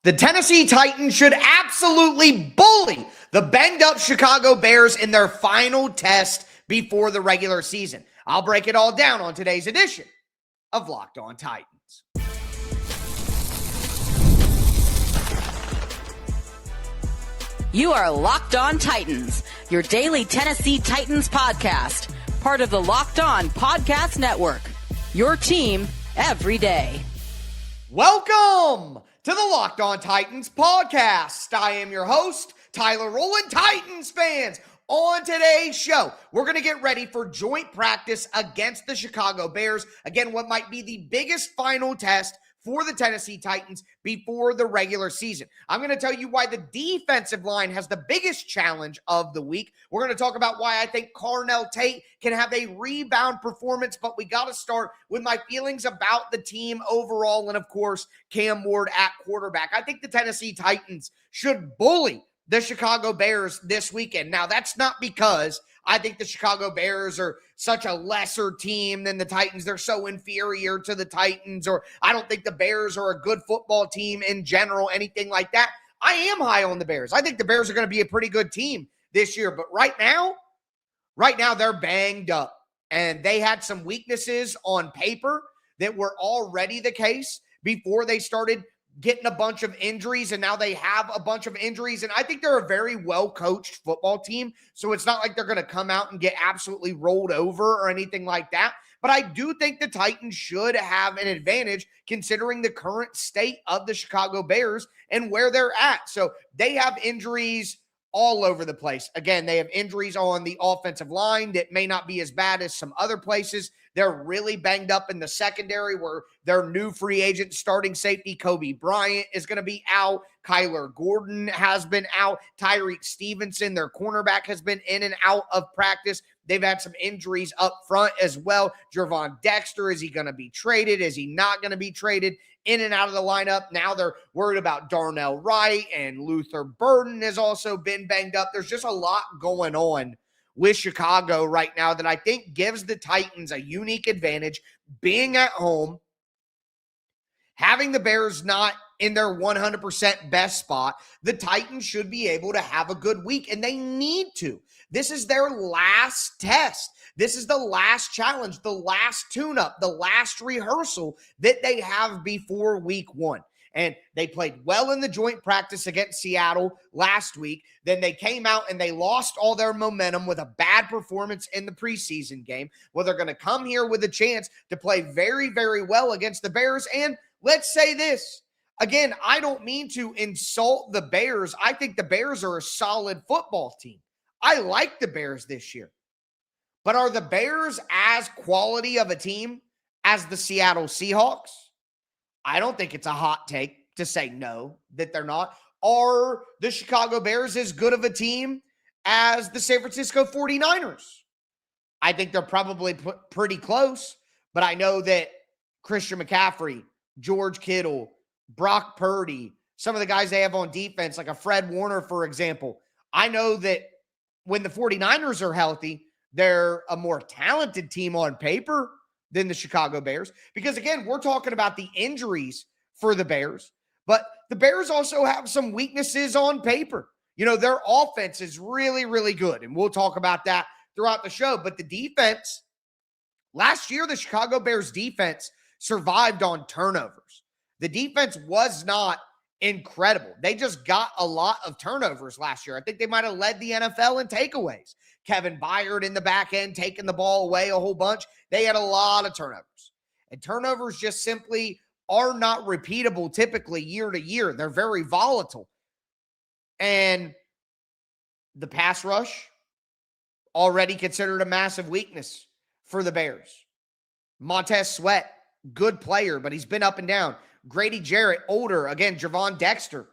The Tennessee Titans should absolutely bully the banged-up Chicago Bears in their final test before the regular season. I'll break it all down on today's edition of Locked On Titans. You are Locked On Titans, your daily Tennessee Titans podcast, part of the Locked On Podcast Network, your team every day. Welcome to the Locked On Titans podcast. I am your host, Tyler Rowland. Titans fans, on today's show, we're going to get ready for joint practice against the Chicago Bears. Again, what might be the biggest final test for the Tennessee Titans before the regular season. I'm going to tell you why the defensive line has the biggest challenge of the week. We're going to talk about why I think Carnell Tate can have a rebound performance, but we got to start with my feelings about the team overall and, of course, Cam Ward at quarterback. I think the Tennessee Titans should bully the Chicago Bears this weekend. Now, that's not because I think the Chicago Bears are such a lesser team than the Titans. They're so inferior to the Titans, or I don't think the Bears are a good football team in general, anything like that. I am high on the Bears. I think the Bears are going to be a pretty good team this year, but right now they're banged up, and they had some weaknesses on paper that were already the case before they started getting a bunch of injuries, and now they have a bunch of injuries, and I think they're a very well-coached football team, so it's not like they're going to come out and get absolutely rolled over or anything like that, but I do think the Titans should have an advantage considering the current state of the Chicago Bears and where they're at. So they have injuries all over the place. Again, they have injuries on the offensive line that may not be as bad as some other places. They're really banged up in the secondary where their new free agent starting safety, Kobe Bryant, is going to be out. Kyler Gordon has been out. Tyreek Stevenson, their cornerback, has been in and out of practice. They've had some injuries up front as well. Jervon Dexter, is he going to be traded? Is he not going to be traded? In and out of the lineup. Now they're worried about Darnell Wright, and Luther Burden has also been banged up. There's just a lot going on with Chicago right now that I think gives the Titans a unique advantage being at home, having the Bears not in their 100% best spot. The Titans should be able to have a good week, and they need to. This is their last test. This is the last challenge, the last tune-up, the last rehearsal that they have before week one. And they played well in the joint practice against Seattle last week. Then they came out and they lost all their momentum with a bad performance in the preseason game. Well, they're going to come here with a chance to play very, very well against the Bears. And let's say this. Again, I don't mean to insult the Bears. I think the Bears are a solid football team. I like the Bears this year. But are the Bears as quality of a team as the Seattle Seahawks? I don't think it's a hot take to say no, that they're not. Are the Chicago Bears as good of a team as the San Francisco 49ers? I think they're probably pretty close, but I know that Christian McCaffrey, George Kittle, Brock Purdy, some of the guys they have on defense, like a Fred Warner, for example, I know that when the 49ers are healthy, they're a more talented team on paper than the Chicago Bears. Because, again, we're talking about the injuries for the Bears, but the Bears also have some weaknesses on paper. You know, their offense is really, really good, and we'll talk about that throughout the show. But the defense, last year, the Chicago Bears defense survived on turnovers. The defense was not incredible. They just got a lot of turnovers last year. I think they might have led the NFL in takeaways. Kevin Byard in the back end taking the ball away a whole bunch. They had a lot of turnovers. And turnovers just simply are not repeatable typically year to year. They're very volatile. And the pass rush, already considered a massive weakness for the Bears. Montez Sweat, good player, but he's been up and down. Grady Jarrett, older. Again, Jervon Dexter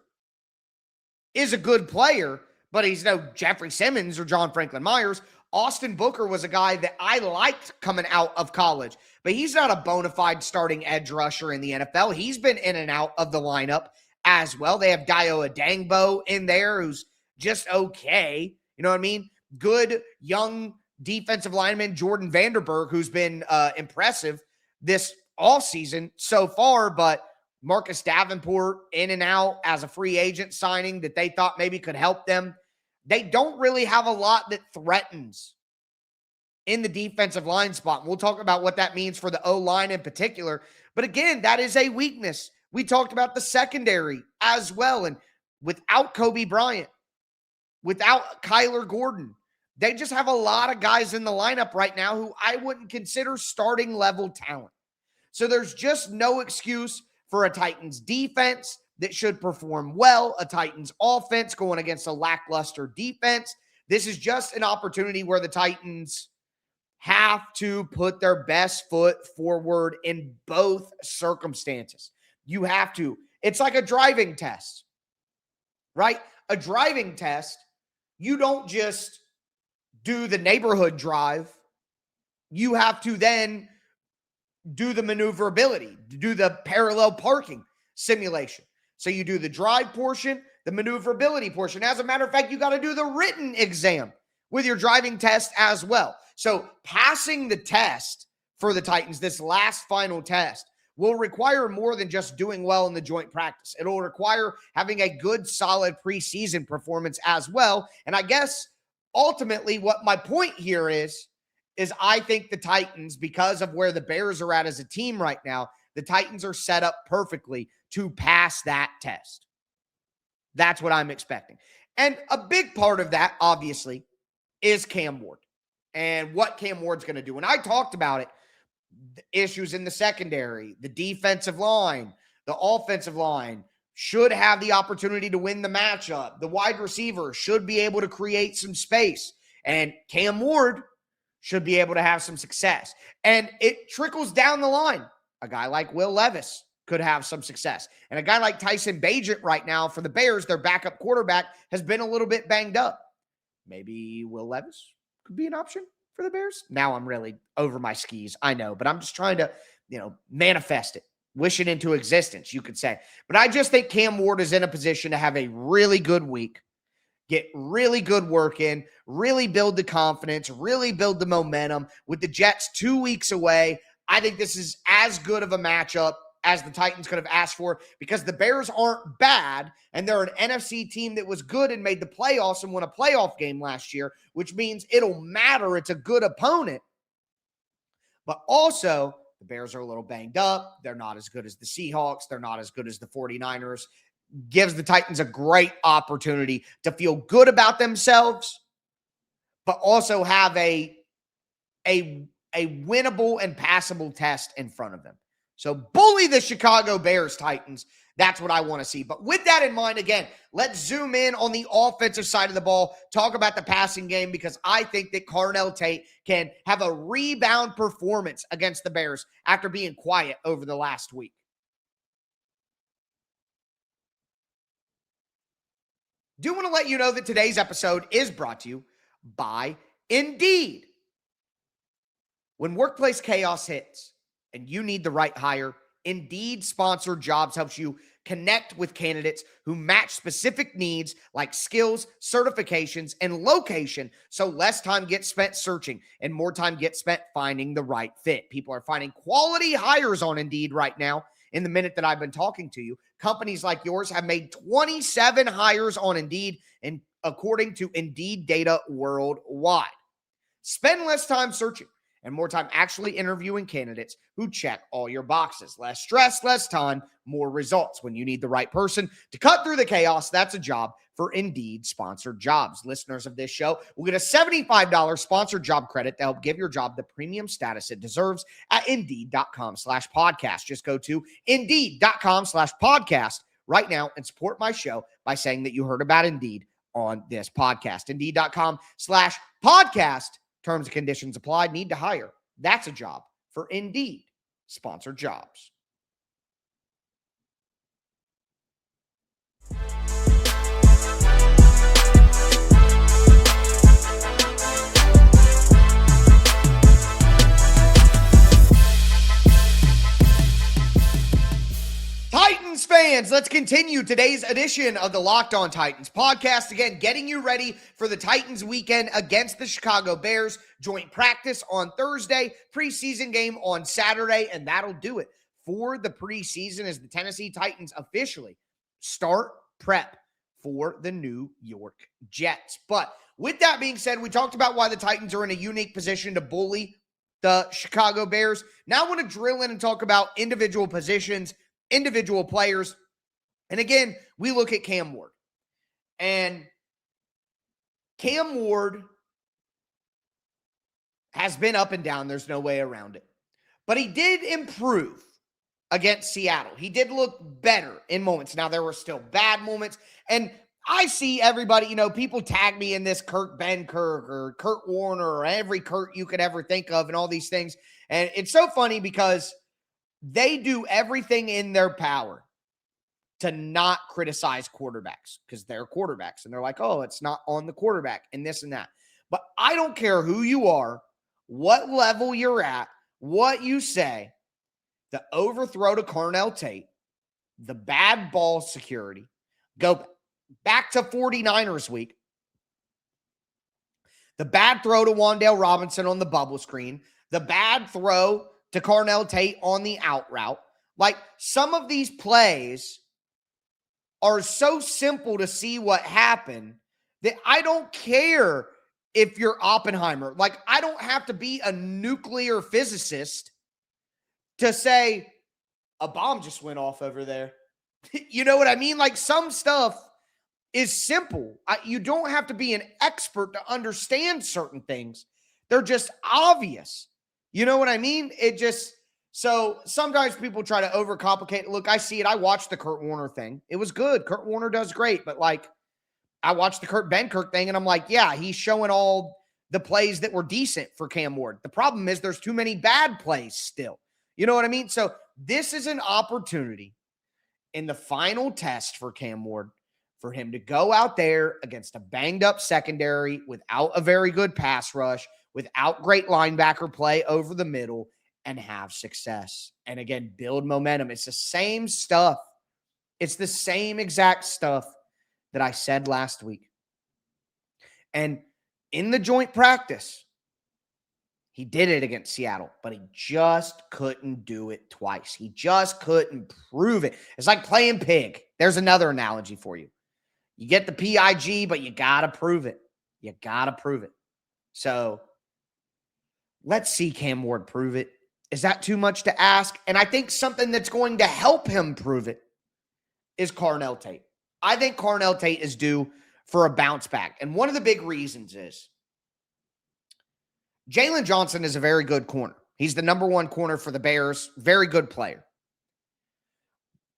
is a good player, but he's no Jeffrey Simmons or John Franklin Myers. Austin Booker was a guy that I liked coming out of college, but he's not a bona fide starting edge rusher in the NFL. He's been in and out of the lineup as well. They have Dayo Adangbo in there who's just okay. You know what I mean? Good young defensive lineman Jordan Vanderberg, who's been impressive this all season so far, but Marcus Davenport in and out as a free agent signing that they thought maybe could help them. They don't really have a lot that threatens in the defensive line spot. And we'll talk about what that means for the O-line in particular. But again, that is a weakness. We talked about the secondary as well. And without Kobe Bryant, without Kyler Gordon, they just have a lot of guys in the lineup right now who I wouldn't consider starting level talent. So there's just no excuse for a Titans defense that should perform well, a Titans offense going against a lackluster defense. This is just an opportunity where the Titans have to put their best foot forward in both circumstances. You have to. It's like a driving test, right? A driving test, you don't just do the neighborhood drive. You have to then do the maneuverability, do the parallel parking simulation. So you do the drive portion, the maneuverability portion. As a matter of fact, you got to do the written exam with your driving test as well. So passing the test for the Titans, this last final test, will require more than just doing well in the joint practice. It'll require having a good, solid preseason performance as well. And I guess ultimately what my point here is I think the Titans, because of where the Bears are at as a team right now, the Titans are set up perfectly to pass that test. That's what I'm expecting. And a big part of that, obviously, is Cam Ward and what Cam Ward's going to do. And I talked about it, the issues in the secondary, the defensive line, the offensive line should have the opportunity to win the matchup. The wide receiver should be able to create some space. And Cam Ward should be able to have some success. And it trickles down the line. A guy like Will Levis could have some success. And a guy like Tyson Bagent right now for the Bears, their backup quarterback, has been a little bit banged up. Maybe Will Levis could be an option for the Bears. Now I'm really over my skis, I know, but I'm just trying to, manifest it, wish it into existence, you could say. But I just think Cam Ward is in a position to have a really good week, get really good work in, really build the confidence, really build the momentum. With the Jets 2 weeks away, I think this is as good of a matchup as the Titans could have asked for, because the Bears aren't bad, and they're an NFC team that was good and made the playoffs and won a playoff game last year, which means it'll matter. It's a good opponent. But also, the Bears are a little banged up. They're not as good as the Seahawks. They're not as good as the 49ers. Gives the Titans a great opportunity to feel good about themselves, but also have a winnable and passable test in front of them. So bully the Chicago Bears, Titans. That's what I want to see. But with that in mind, again, let's zoom in on the offensive side of the ball, talk about the passing game, because I think that Carnell Tate can have a rebound performance against the Bears after being quiet over the last week. Do want to let you know that today's episode is brought to you by Indeed. When workplace chaos hits and you need the right hire, Indeed Sponsored Jobs helps you connect with candidates who match specific needs like skills, certifications, and location, so less time gets spent searching and more time gets spent finding the right fit. People are finding quality hires on Indeed right now. In the minute that I've been talking to you, companies like yours have made 27 hires on Indeed, and according to Indeed data worldwide. Spend less time searching and more time actually interviewing candidates who check all your boxes. Less stress, less time, more results. When you need the right person to cut through the chaos, that's a job for Indeed Sponsored Jobs. Listeners of this show will get a $75 sponsored job credit to help give your job the premium status it deserves at Indeed.com/podcast. Just go to Indeed.com/podcast right now and support my show by saying that you heard about Indeed on this podcast. Indeed.com/podcast. Terms and conditions apply. Need to hire. That's a job for Indeed Sponsored Jobs. Titans fans, let's continue today's edition of the Locked On Titans podcast. Again, getting you ready for the Titans weekend against the Chicago Bears. Joint practice on Thursday, preseason game on Saturday, and that'll do it for the preseason as the Tennessee Titans officially start prep for the New York Jets. But with that being said, we talked about why the Titans are in a unique position to bully the Chicago Bears. Now I want to drill in and talk about individual positions, individual players. And again, we look at Cam Ward. And Cam Ward has been up and down. There's no way around it. But he did improve against Seattle. He did look better in moments. Now, there were still bad moments. And I see everybody, people tag me in this Ben Kirk or Kurt Warner or every Kurt you could ever think of and all these things. And it's so funny because they do everything in their power to not criticize quarterbacks because they're quarterbacks. And they're like, oh, it's not on the quarterback and this and that. But I don't care who you are, what level you're at, what you say, the overthrow to Carnell Tate, the bad ball security, go back to 49ers week, the bad throw to Wan'Dale Robinson on the bubble screen, the bad throw to Carnell Tate on the out route. Like, some of these plays are so simple to see what happened that I don't care if you're Oppenheimer. Like, I don't have to be a nuclear physicist to say a bomb just went off over there. You know what I mean? Like, some stuff is simple. You don't have to be an expert to understand certain things. They're just obvious. You know what I mean? So sometimes people try to overcomplicate it. Look, I see it. I watched the Kurt Warner thing. It was good. Kurt Warner does great. But I watched the Ben Kirk thing, and I'm like, yeah, he's showing all the plays that were decent for Cam Ward. The problem is there's too many bad plays still. You know what I mean? So this is an opportunity in the final test for Cam Ward for him to go out there against a banged-up secondary without a very good pass rush, without great linebacker play over the middle, and have success. And again, build momentum. It's the same stuff. It's the same exact stuff that I said last week. And in the joint practice, he did it against Seattle, but he just couldn't do it twice. He just couldn't prove it. It's like playing pig. There's another analogy for you. You get the PIG, but you got to prove it. You got to prove it. So let's see Cam Ward prove it. Is that too much to ask? And I think something that's going to help him prove it is Carnell Tate. I think Carnell Tate is due for a bounce back. And one of the big reasons is Jalen Johnson is a very good corner. He's the number one corner for the Bears. Very good player.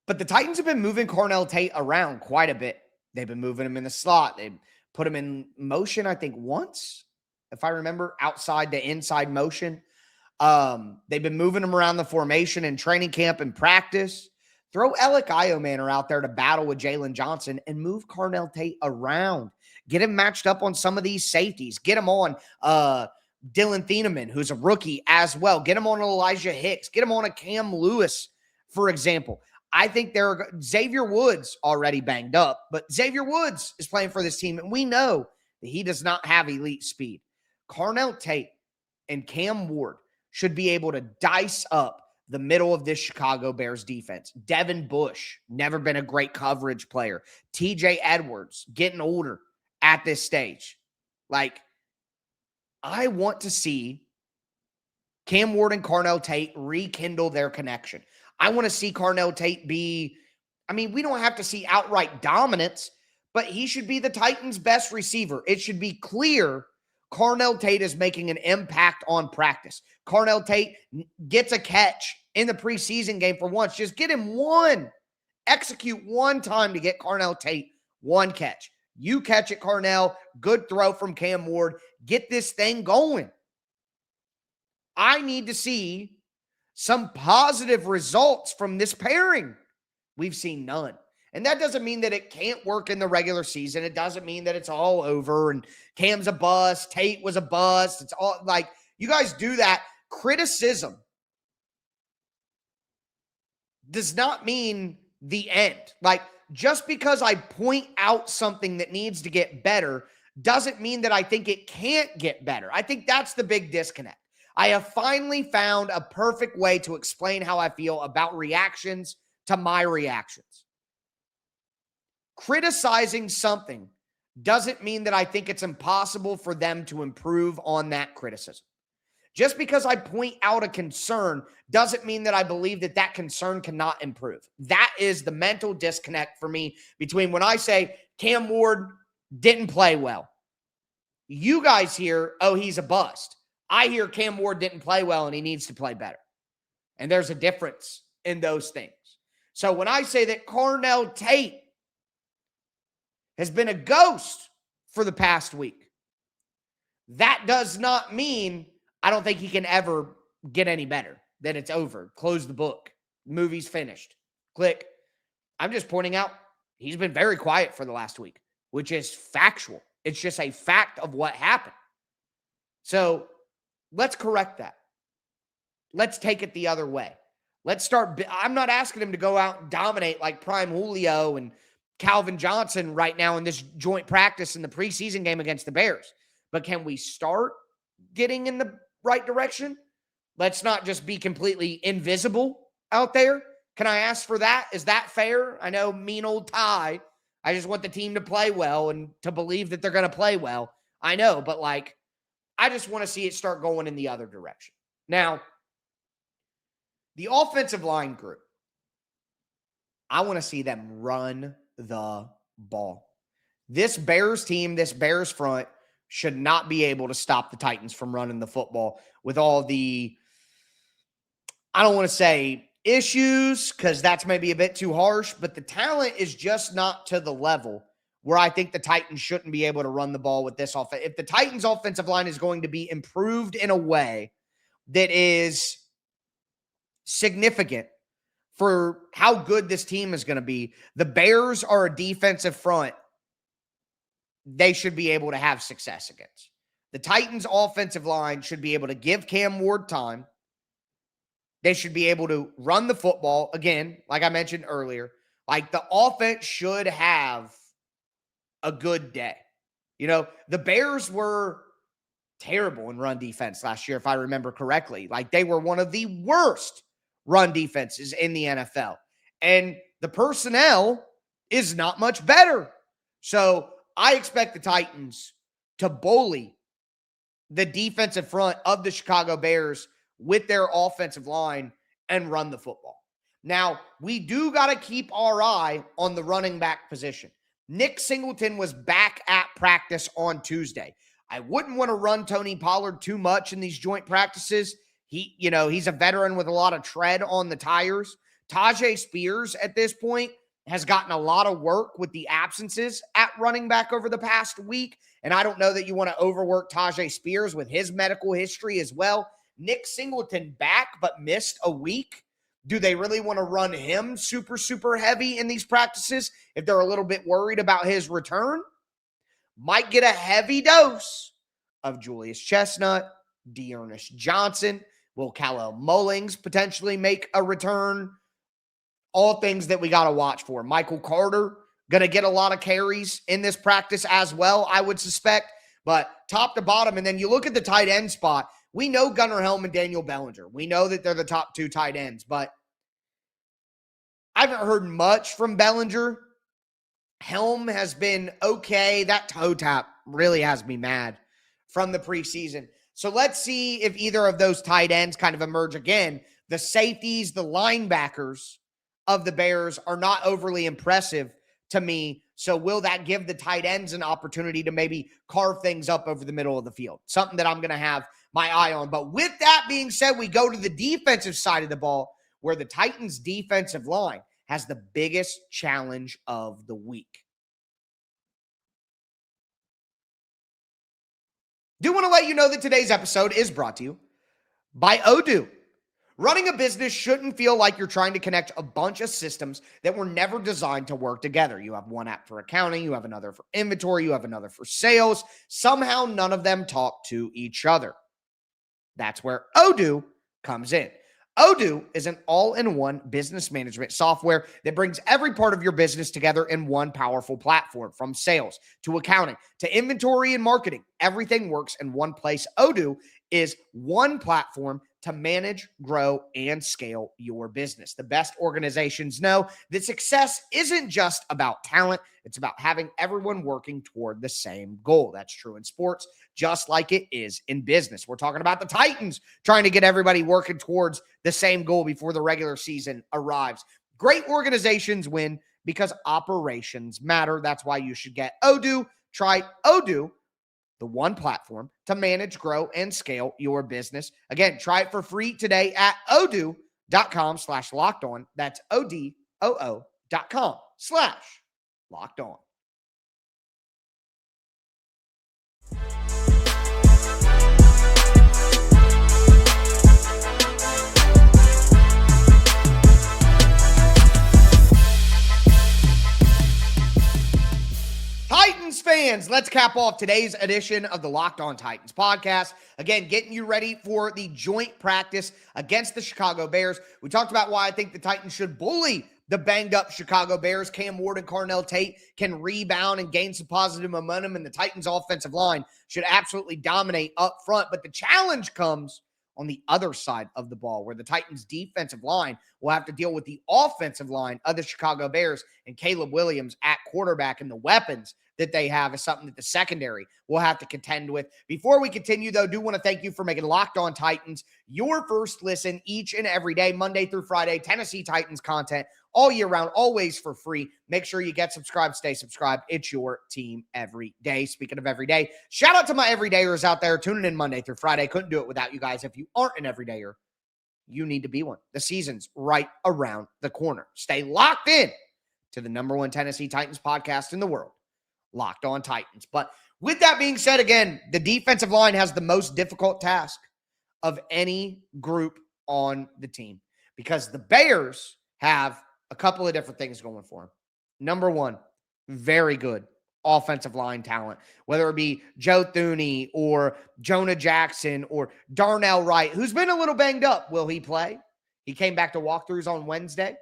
But the Titans have been moving Carnell Tate around quite a bit. They've been moving him in the slot. They put him in motion, I think, once, if I remember, outside to inside motion. They've been moving him around the formation in training camp and practice. Throw Alec Iomanner out there to battle with Jalen Johnson and move Carnell Tate around. Get him matched up on some of these safeties. Get him on Dylan Thieneman, who's a rookie as well. Get him on Elijah Hicks. Get him on a Cam Lewis, for example. I think Xavier Woods already banged up, but Xavier Woods is playing for this team, and we know that he does not have elite speed. Carnell Tate and Cam Ward should be able to dice up the middle of this Chicago Bears defense. Devin Bush, never been a great coverage player. TJ Edwards, getting older at this stage. I want to see Cam Ward and Carnell Tate rekindle their connection. I want to see Carnell Tate we don't have to see outright dominance, but he should be the Titans' best receiver. It should be clear Carnell Tate is making an impact on practice. Carnell Tate gets a catch in the preseason game for once. Just get him one. Execute one time to get Carnell Tate one catch. You catch it, Carnell. Good throw from Cam Ward. Get this thing going. I need to see some positive results from this pairing. We've seen none. And that doesn't mean that it can't work in the regular season. It doesn't mean that it's all over and Cam's a bust, Tate was a bust. It's all you guys do that. Criticism does not mean the end. Just because I point out something that needs to get better doesn't mean that I think it can't get better. I think that's the big disconnect. I have finally found a perfect way to explain how I feel about reactions to my reactions. Criticizing something doesn't mean that I think it's impossible for them to improve on that criticism. Just because I point out a concern doesn't mean that I believe that that concern cannot improve. That is the mental disconnect for me between when I say Cam Ward didn't play well. You guys hear, oh, he's a bust. I hear Cam Ward didn't play well and he needs to play better. And there's a difference in those things. So when I say that Carnell Tate has been a ghost for the past week, that does not mean I don't think he can ever get any better, that it's over, close the book, movie's finished, click. I'm just pointing out he's been very quiet for the last week, which is factual. It's just a fact of what happened. So let's correct that. Let's take it the other way. Let's start. I'm not asking him to go out and dominate like Prime Julio and Calvin Johnson right now in this joint practice in the preseason game against the Bears. But can we start getting in the right direction? Let's not just be completely invisible out there. Can I ask for that? Is that fair? I know, mean old Ty. I just want the team to play well and to believe that they're going to play well. I know, but I just want to see it start going in the other direction. Now, the offensive line group, I want to see them run the ball. This Bears team, this Bears front should not be able to stop the Titans from running the football with all the, I don't want to say issues because that's maybe a bit too harsh, but the talent is just not to the level where I think the Titans shouldn't be able to run the ball with this offense. If the Titans offensive line is going to be improved in a way that is significant for how good this team is going to be, the Bears are a defensive front they should be able to have success against. The Titans offensive line should be able to give Cam Ward time. They should be able to run the football. Again, like I mentioned earlier, the offense should have a good day. You know, the Bears were terrible in run defense last year, if I remember correctly. They were one of the worst run defenses in the NFL. And the personnel is not much better. So I expect the Titans to bully the defensive front of the Chicago Bears with their offensive line and run the football. Now, we do got to keep our eye on the running back position. Nick Singleton was back at practice on Tuesday. I wouldn't want to run Tony Pollard too much in these joint practices. He's a veteran with a lot of tread on the tires. Tajay Spears at this point has gotten a lot of work with the absences at running back over the past week. And I don't know that you want to overwork Tajay Spears with his medical history as well. Nick Singleton back, but missed a week. Do they really want to run him super, super heavy in these practices if they're a little bit worried about his return? Might get a heavy dose of Julius Chestnut, Dearness Johnson. Will Khalil Mullings potentially make a return? All things that we got to watch for. Michael Carter going to get a lot of carries in this practice as well, I would suspect. But top to bottom, and then you look at the tight end spot. We know Gunnar Helm and Daniel Bellinger. We know that they're the top two tight ends, but I haven't heard much from Bellinger. Helm has been okay. That toe tap really has me mad from the preseason. So let's see if either of those tight ends kind of emerge again. The safeties, the linebackers of the Bears are not overly impressive to me. So will that give the tight ends an opportunity to maybe carve things up over the middle of the field? Something that I'm going to have my eye on. But with that being said, we go to the defensive side of the ball where the Titans defensive line has the biggest challenge of the week. Do want to let you know that today's episode is brought to you by Odoo. Running a business shouldn't feel like you're trying to connect a bunch of systems that were never designed to work together. You have one app for accounting, you have another for inventory, you have another for sales. Somehow none of them talk to each other. That's where Odoo comes in. Odoo is an all-in-one business management software that brings every part of your business together in one powerful platform. From sales to accounting to inventory and marketing, everything works in one place. Odoo is one platform to manage, grow, and scale your business. The best organizations know that success isn't just about talent. It's about having everyone working toward the same goal. That's true in sports, just like it is in business. We're talking about the Titans trying to get everybody working towards the same goal before the regular season arrives. Great organizations win because operations matter. That's why you should get Odoo. Try Odoo, the one platform to manage, grow, and scale your business. Again, try it for free today at odoo.com/lockedon. That's odoo.com/lockedon. Titans fans, let's cap off today's edition of the Locked On Titans podcast. Again, getting you ready for the joint practice against the Chicago Bears. We talked about why I think the Titans should bully the banged-up Chicago Bears. Cam Ward and Carnell Tate can rebound and gain some positive momentum, and the Titans' offensive line should absolutely dominate up front. But the challenge comes on the other side of the ball, where the Titans' defensive line will have to deal with the offensive line of the Chicago Bears and Caleb Williams at quarterback, and the weapons that they have is something that the secondary will have to contend with. Before we continue, though, do want to thank you for making Locked On Titans your first listen each and every day, Monday through Friday. Tennessee Titans content all year round, always for free. Make sure you get subscribed, stay subscribed. It's your team every day. Speaking of every day, shout out to my everydayers out there tuning in Monday through Friday. Couldn't do it without you guys. If you aren't an everydayer, you need to be one. The season's right around the corner. Stay locked in to the number one Tennessee Titans podcast in the world, Locked On Titans. But with that being said, again, the defensive line has the most difficult task of any group on the team because the Bears have a couple of different things going for them. Number one, very good offensive line talent, whether it be Joe Thuney or Jonah Jackson or Darnell Wright, who's been a little banged up. Will he play? He came back to walkthroughs on Wednesday,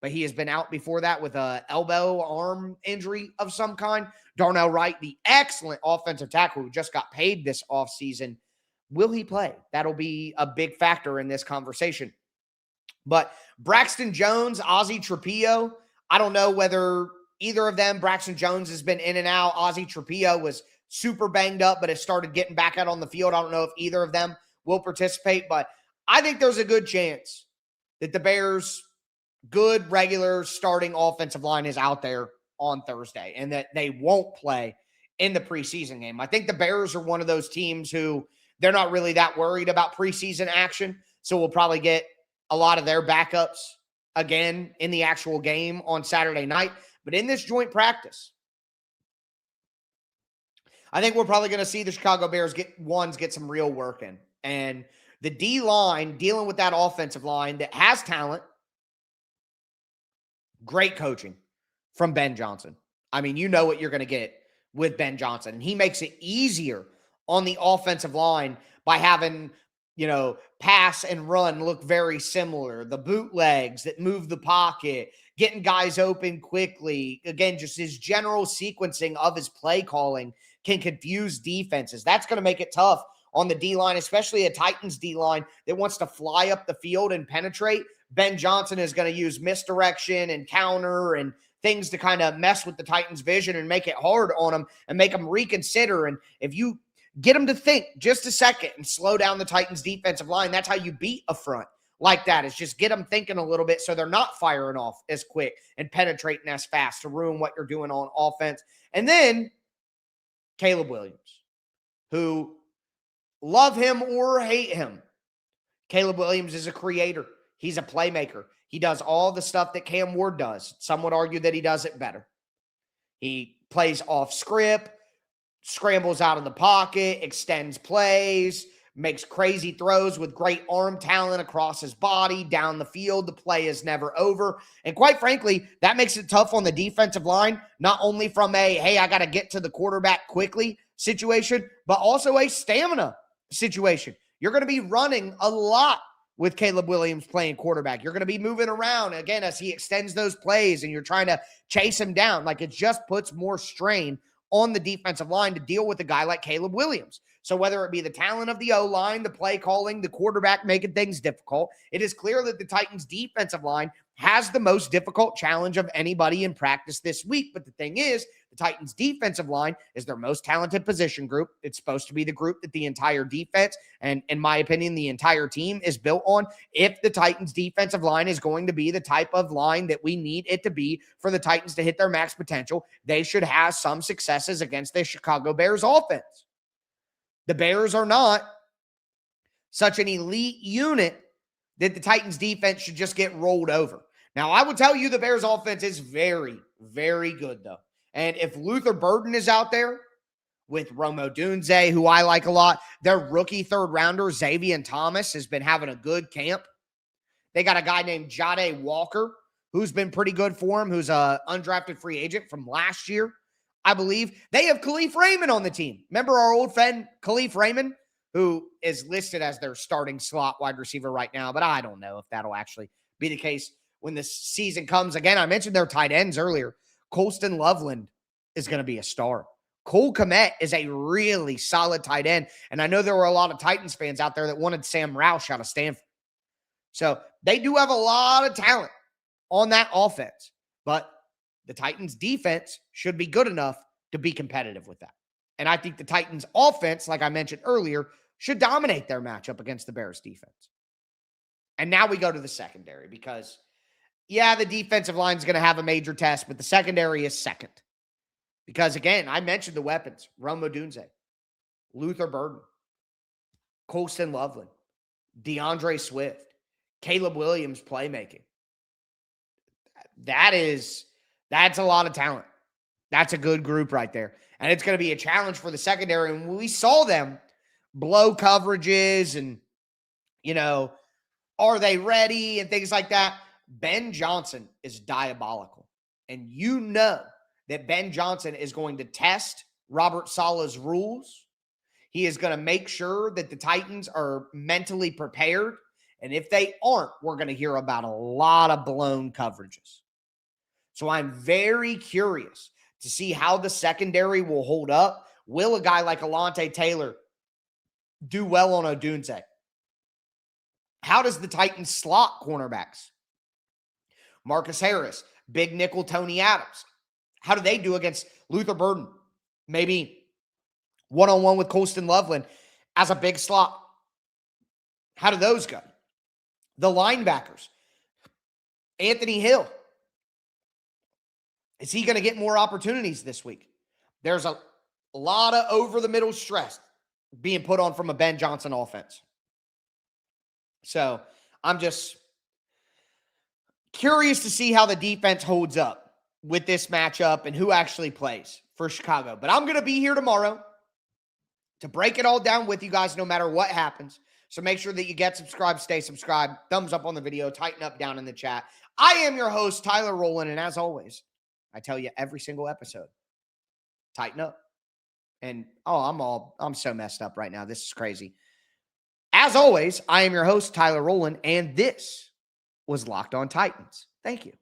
but he has been out before that with an elbow arm injury of some kind. Darnell Wright, the excellent offensive tackle who just got paid this offseason. Will he play? That'll be a big factor in this conversation. But Braxton Jones, Ozzie Trapillo, I don't know whether either of them, Braxton Jones has been in and out. Ozzie Trapillo was super banged up, but has started getting back out on the field. I don't know if either of them will participate, but I think there's a good chance that the Bears' good, regular starting offensive line is out there on Thursday and that they won't play in the preseason game. I think the Bears are one of those teams who they're not really that worried about preseason action, so we'll probably get a lot of their backups again in the actual game on Saturday night. But in this joint practice, I think we're probably going to see the Chicago Bears get some real work in. And the D-line dealing with that offensive line that has talent, great coaching from Ben Johnson. I mean, you know what you're going to get with Ben Johnson. And he makes it easier on the offensive line by having, pass and run look very similar. The bootlegs that move the pocket, getting guys open quickly. Again, just his general sequencing of his play calling can confuse defenses. That's going to make it tough on the D-line, especially a Titans D-line that wants to fly up the field and penetrate. Ben Johnson is going to use misdirection and counter and things to kind of mess with the Titans' vision and make it hard on them and make them reconsider. And if you get them to think just a second and slow down the Titans' defensive line, that's how you beat a front like that, is just get them thinking a little bit so they're not firing off as quick and penetrating as fast to ruin what you're doing on offense. And then Caleb Williams, who love him or hate him, Caleb Williams is a creator. He's a playmaker. He does all the stuff that Cam Ward does. Some would argue that he does it better. He plays off script, scrambles out of the pocket, extends plays, makes crazy throws with great arm talent across his body, down the field. The play is never over. And quite frankly, that makes it tough on the defensive line, not only from a, hey, I got to get to the quarterback quickly situation, but also a stamina situation. You're going to be running a lot with Caleb Williams playing quarterback. You're going to be moving around, again, as he extends those plays and you're trying to chase him down. Like, it just puts more strain on the defensive line to deal with a guy like Caleb Williams. So whether it be the talent of the O-line, the play calling, the quarterback making things difficult, it is clear that the Titans defensive line has the most difficult challenge of anybody in practice this week. But the thing is, the Titans defensive line is their most talented position group. It's supposed to be the group that the entire defense, and in my opinion, the entire team is built on. If the Titans defensive line is going to be the type of line that we need it to be for the Titans to hit their max potential, they should have some successes against the Chicago Bears offense. The Bears are not such an elite unit that the Titans defense should just get rolled over. Now, I would tell you the Bears offense is very, very good, though. And if Luther Burden is out there with Rome Odunze, who I like a lot, their rookie third-rounder, Xavier Thomas, has been having a good camp. They got a guy named Jade Walker, who's been pretty good for him, who's an undrafted free agent from last year, I believe. They have Khalif Raymond on the team. Remember our old friend Khalif Raymond, who is listed as their starting slot wide receiver right now, but I don't know if that'll actually be the case when this season comes. Again, I mentioned their tight ends earlier. Colston Loveland is going to be a star. Cole Kmet is a really solid tight end, and I know there were a lot of Titans fans out there that wanted Sam Roush out of Stanford. So they do have a lot of talent on that offense, but the Titans defense should be good enough to be competitive with that. And I think the Titans offense, like I mentioned earlier, should dominate their matchup against the Bears defense. And now we go to the secondary because, yeah, the defensive line is going to have a major test, but the secondary is second. Because, again, I mentioned the weapons. Rome Odunze, Luther Burden, Colston Loveland, DeAndre Swift, Caleb Williams playmaking. That's a lot of talent. That's a good group right there. And it's going to be a challenge for the secondary. And when we saw them blow coverages and, are they ready and things like that, Ben Johnson is diabolical. And you know that Ben Johnson is going to test Robert Saleh's rules. He is going to make sure that the Titans are mentally prepared. And if they aren't, we're going to hear about a lot of blown coverages. So I'm very curious to see how the secondary will hold up. Will a guy like Alontae Taylor do well on Odunze? How does the Titans slot cornerbacks? Marcus Harris, big nickel Tony Adams. How do they do against Luther Burden? Maybe one-on-one with Colston Loveland as a big slot. How do those go? The linebackers. Anthony Hill. Is he going to get more opportunities this week? There's a lot of over-the-middle stress being put on from a Ben Johnson offense. So I'm just curious to see how the defense holds up with this matchup and who actually plays for Chicago. But I'm going to be here tomorrow to break it all down with you guys no matter what happens. So make sure that you get subscribed, stay subscribed, thumbs up on the video, tighten up down in the chat. I am your host, Tyler Rowland, and as always, I tell you every single episode, tighten up. And, I'm so messed up right now. This is crazy. As always, I am your host, Tyler Rowland, and this was Locked On Titans. Thank you.